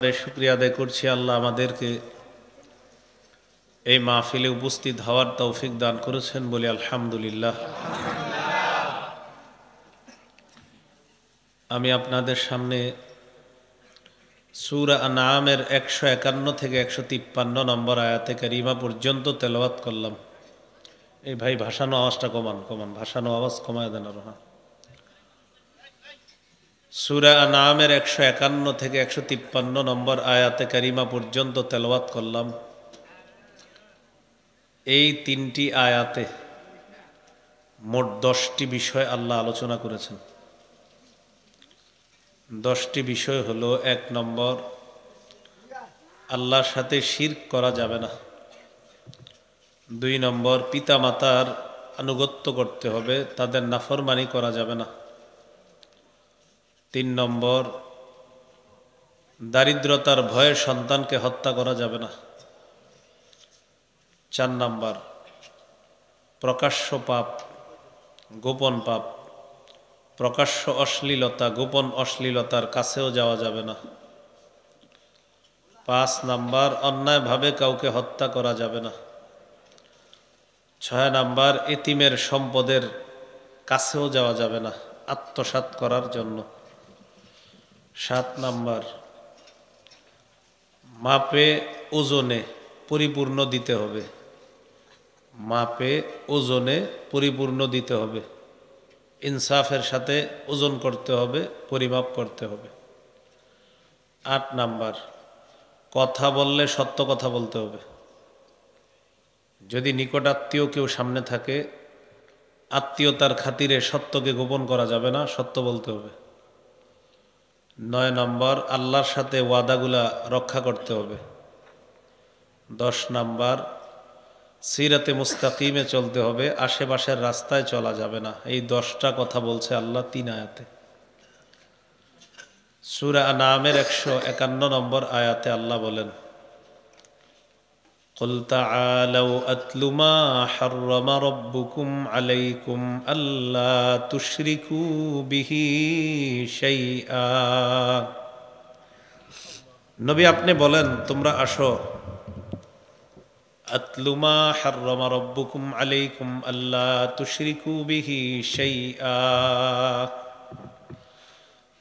শুকরিয়া আদায় করছি আল্লাহ আমাদেরকে এই মাহফিলে উপস্থিত হওয়ার তৌফিক দান করেছেন বলে আলহামদুলিল্লাহ। আমি আপনাদের সামনে সূরা আনআমের 151 থেকে 153 নম্বর আয়াতে কারিমা পর্যন্ত তেলাওয়াত করলাম। এই ভাই ভাষানো আওয়াজটা কমান ভাষানো আওয়াজ কমায় দেন আরো। সূরা আনআমের 151 থেকে 153 নম্বর আয়াতে কারিমা পর্যন্ত তেলাওয়াত করলাম। এই তিনটি আয়াতে মোট 10টি বিষয় আল্লাহ আলোচনা করেছেন। 10টি বিষয় হলো, 1 নম্বর, আল্লাহর সাথে শিরক করা যাবে না। 2 নম্বর, পিতা মাতার আনুগত্য করতে হবে, তাদের নাফরমানি করা যাবে না। 3 নম্বর, দারিদ্রতার ভয়ে সন্তানকে হত্যা করা যাবে না। 4 নম্বর, প্রকাশ্য পাপ, গোপন পাপ, প্রকাশ্য অশ্লীলতা, গোপন অশ্লীলতার কাছেও যাওয়া যাবে না। 5 নম্বর, অন্যায়ভাবে কাউকে হত্যা করা যাবে না। 6 নম্বর, এতিমের সম্পদের কাছেও যাওয়া যাবে না আত্মসাৎ করার জন্য। 7 নম্বর, মাপে ওজনে পরিপূর্ণ দিতে হবে। মাপে ওজনে পরিপূর্ণ দিতে হবে, ইনসাফের সাথে ওজন করতে হবে, পরিমাপ করতে হবে। 8 নাম্বার, কথা বললে সত্য কথা বলতে হবে। যদি নিকটাত্মীয় কেউ সামনে থাকে, আত্মীয়তার খাতিরে সত্যকে গোপন করা যাবে না, সত্য বলতে হবে। 9 নম্বর, আল্লাহর সাথে ওয়াদাগুলা রক্ষা করতে হবে। 10 নাম্বার, সিরাতে মুস্তাকিমে চলতে হবে, আশেপাশের রাস্তায় চলা যাবে না। এই 10টা কথা বলছে আল্লাহ 3 আয়াতে। সূরা আনআমের 151 নম্বর আয়াতে আল্লাহ বলেন, কুল তাআলাউ আতলু মা হাররামা রাব্বুকুম আলাইকুম আল্লা তুশরিকু বিহি শাইআ। নবী আপনি বলেন, তোমরা আসো, আতলু মা হাররামা রাব্বুকুম আলাইকুম আল্লা তুশরিকু বিহি শাইআ।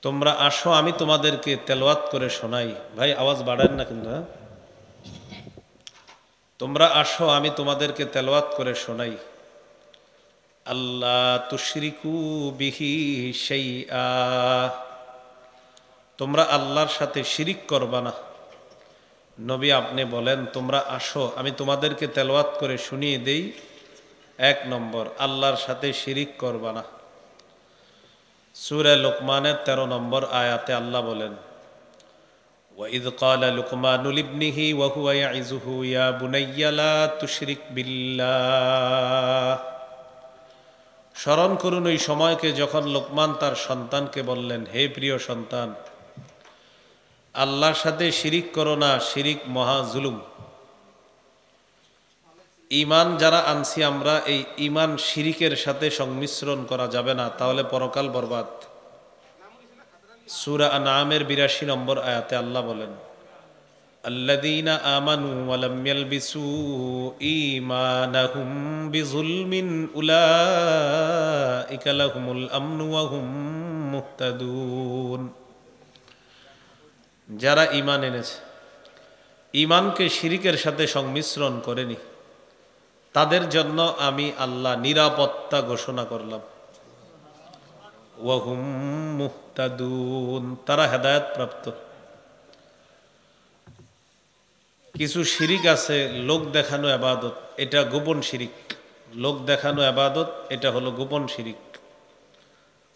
তোমরা আসো, আমি তোমাদেরকে তেলাওয়াত করে শোনাই। ভাই আওয়াজ বাড়ান না কিন্তু। তোমরা আসো, আমি তোমাদেরকে তেলাওয়াত করে শোনাই। আল্লাহ তুশরিকু বিহি শাইআ, তোমরা আল্লাহর সাথে শিরিক করবা না। নবী আপনি বলেন, তোমরা আসো, আমি তোমাদেরকে তেলাওয়াত করে শুনিয়ে দেই। 1 নম্বর, আল্লাহর সাথে শিরিক করবা না। সূরা লুকমানের 13 নম্বর আয়াতে আল্লাহ বলেন, ওয়াইদ ক্বালা লুকমানু লিবনিহি ওয়া হুয়া ইয়াইযুহু ইয়া বুনাইয়া লা তুশরিক বিল্লাহ। স্মরণ করুন ওই সময়কে যখন লোকমান তার সন্তানকে বললেন, হে প্রিয় সন্তান, আল্লাহর সাথে শিরিক করো না, শিরিক মহা জুলুম। ঈমান যারা আনছি আমরা, এই ঈমান শিরিকের সাথে সংমিশ্রণ করা যাবে না, তাহলে পরকাল বরবাদ। সূরা আনআমের 82 নম্বর আয়াতে আল্লাহ বলেন, আল্লাযীনা আমানু ওয়া লাম ইয়ালবিসু ঈমানাহুম বিযুলমিন উলাইকা লাহুমুল আমনু ওয়া হুম মুহতাদুন। যারা ঈমান এনেছে, ঈমানকে শিরিকের সাথে সংমিশ্রণ করেনি, তাদের জন্য আমি আল্লাহ নিরাপত্তা ঘোষণা করলাম। ওয়া হুম মুহতাদুন, তারা হেদায়েত প্রাপ্ত। কিছু শিরিক আছে, লোক দেখানো ইবাদত, এটা গোপন শিরিক। লোক দেখানো ইবাদত, এটা হলো গোপন শিরিক।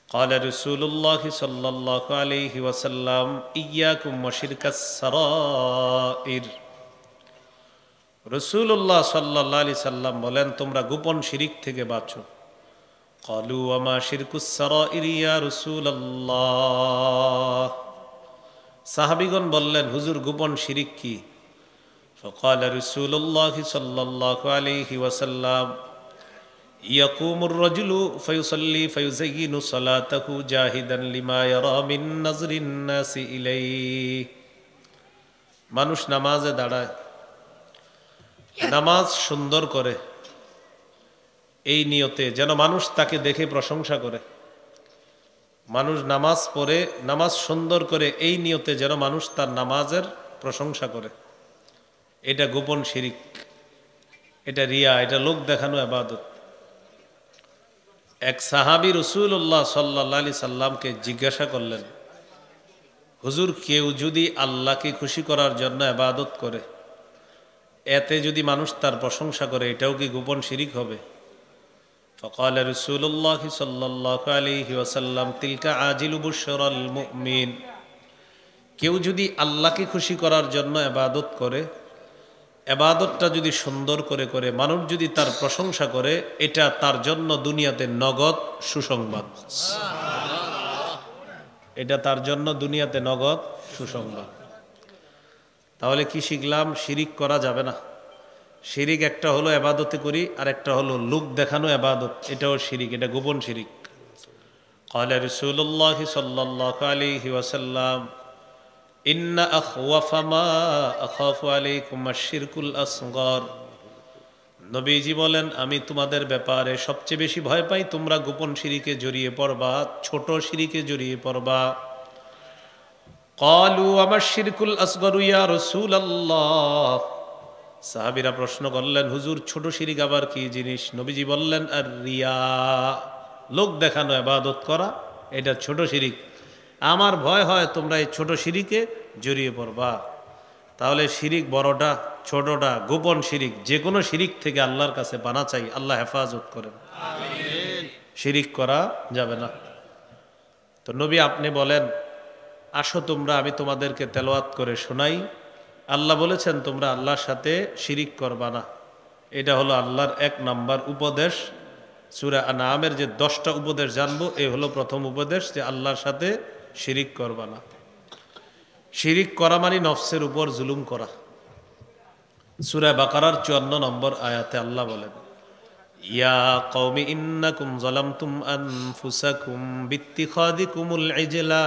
قال رسول الله صلى الله عليه وسلم إياكم وشرك السرائر। রাসূলুল্লাহ সাল্লাল্লাহু আলাইহি সাল্লাম বলেন, তোমরা গোপন শিরিক থেকে বাঁচো। قالوا وما شرك السرائر يا رسول الله। সাহাবীগণ বললেন, হুজুর গোপন শিরিক কি? فقال رسول الله صلى الله عليه وسلم يقوم الرجل فيصلي فيزين صلاته جاهدا لما يرى من نظر الناس إليه মানুষ নামাজে দাঁড়ায়, নামাজ সুন্দর করে এই নিয়তে যেন মানুষ তাকে দেখে প্রশংসা করে। মানুষ নামাজ পড়ে, নামাজ সুন্দর করে এই নিয়তে যেন মানুষ তার নামাজের প্রশংসা করে। এটা গোপন শিরিক, এটা রিয়া, এটা লোক দেখানো ইবাদত। এক সাহাবী রাসূলুল্লাহ সাল্লাল্লাহু আলাইহি সাল্লামকে জিজ্ঞাসা করলেন, হুজুর, কেউ যদি আল্লাহকে খুশি করার জন্য ইবাদত করে, এতে যদি মানুষ তার প্রশংসা করে, এটাও কি গোপন শিরিক হবে? فقال رسول الله صلى الله عليه وسلم تلك عاجل بشرى المؤمن। কেউ যদি আল্লাহকে খুশি করার জন্য ইবাদত করে, ইবাদতটা যদি সুন্দর করে করে মানুষ যদি তার প্রশংসা করে, এটা তার জন্য দুনিয়াতে নগদ সুসংবাদ। এটা তার জন্য দুনিয়াতে নগদ সুসংবাদ। তাহলে কি শিখলাম? শিরিক করা যাবে না। শিরিক একটা হলো ইবাদতে করি, আর একটা হলো লোক দেখানো ইবাদত, এটাও শিরিক, এটা গোপন শিরিক। قال رسول الله صلى الله عليه وسلم إن أخوف ما أخاف عليكم الشرك الأصغر। নবীজি বলেন, আমি তোমাদের ব্যাপারে সবচেয়ে বেশি ভয় পাই তোমরা গোপন শিরিকে জড়িয়ে পড়বা, ছোট শিরিকে জড়িয়ে পড়বা। قالوا وما الشرك الأصغر يا رسول الله। সাহাবীরা প্রশ্ন করলেন, হুজুর, ছোট শিরিক আবার কি জিনিস? নবীজি বললেন, আর রিয়া, লোক দেখানো ইবাদত করা, এটা ছোট শিরিক। আমার ভয় হয় তোমরা এই ছোট শিরিকে জড়িয়ে পড়বা। তাহলে শিরিক বড়টা ছোটটা গোপন শিরিক, যে কোনো শিরিক থেকে আল্লাহর কাছে পানা চাই, আল্লাহ হেফাজত করেন। শিরিক করা যাবে না। তো নবী আপনি বলেন, আসো তোমরা, আমি তোমাদেরকে তেলাওয়াত করে শোনাই। আল্লাহ বলেছেন তোমরা আল্লাহর সাথে শিরিক করবা না। এটা হলো আল্লাহর 1 নাম্বার উপদেশ। সূরা আনআমের যে 10টা উপদেশ জানবো, এই হলো প্রথম উপদেশ, যে আল্লাহর সাথে শিরিক করবা না। শিরিক করা মানে নফসের উপর জুলুম করা। সূরা বাকারার 54 নম্বর আয়াতে আল্লাহ বলেন, ইয়া কওমি ইন্নাকুম যালামতুম আনফুসাকুম বিত্তিখাদিকুমুল ইজলা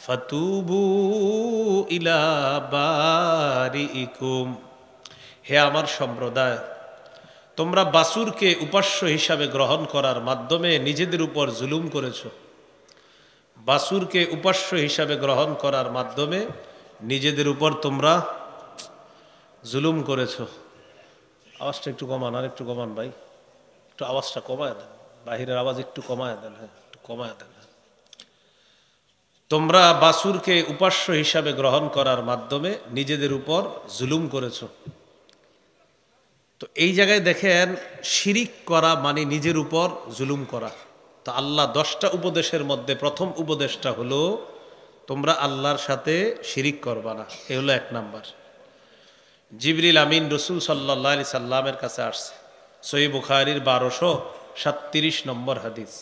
ফাতুবু ইলা বারিইকুম। হে আমার সম্প্রদায়, তোমরা বাসুরকে উপাস্য হিসাবে গ্রহণ করার মাধ্যমে নিজেদের উপর জুলুম করেছো। বাসুরকে উপাস্য হিসাবে গ্রহণ করার মাধ্যমে নিজেদের উপর তোমরা জুলুম করেছো। আওয়াজটা একটু কমান, আর একটু কমান ভাই, একটু আওয়াজটা কমায় দেন, বাহিরের আওয়াজ একটু কমায় দেন। হ্যাঁ, একটু কমায় দেন। তোমরা বাসুরকে উপাস্য হিসাবে গ্রহণ করার মাধ্যমে নিজেদের উপর জুলুম করেছো। তো এই জায়গায় দেখেন, শিরিক করা মানে নিজের উপর জুলুম করা। তো আল্লাহ 10টা উপদেশের মধ্যে প্রথম উপদেশটা হলো তোমরা আল্লাহর সাথে শিরিক করবা না। এই হলো 1 নাম্বার। জিবরিল আমিন রাসূল সাল্লাল্লাহু আলাইহি সাল্লামের কাছে আসছে, সহিহ বুখারীর 1237 নম্বর হাদিস।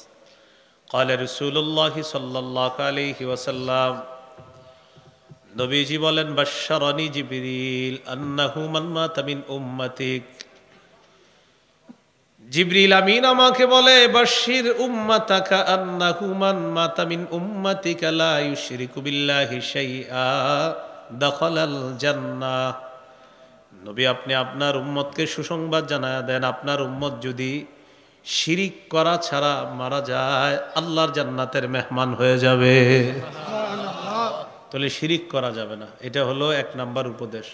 قال رسول الله صلى الله عليه وسلم, নবীজি বলেন, বাশশারানি জিবরিল আন্নাহু মান মাতা মিন উম্মাতিক। জিবরিল আমিন আমাকে বলে, বাশশির উম্মাতাকা আন্নাহু মান মাতা মিন উম্মাতিকা লা ইউশরিকু বিল্লাহি শাইআ দাখালাল জান্নাহ। নবী আপনি আপনার উম্মতকে সুসংবাদ জানায়া দেন, আপনার উম্মত যদি শিরিক করা ছাড়া মারা যায়, আল্লাহর জান্নাতের মেহমান হয়ে যাবে। তাহলে শিরিক করা যাবে না। এটা হলো 1 নাম্বার উপদেশ।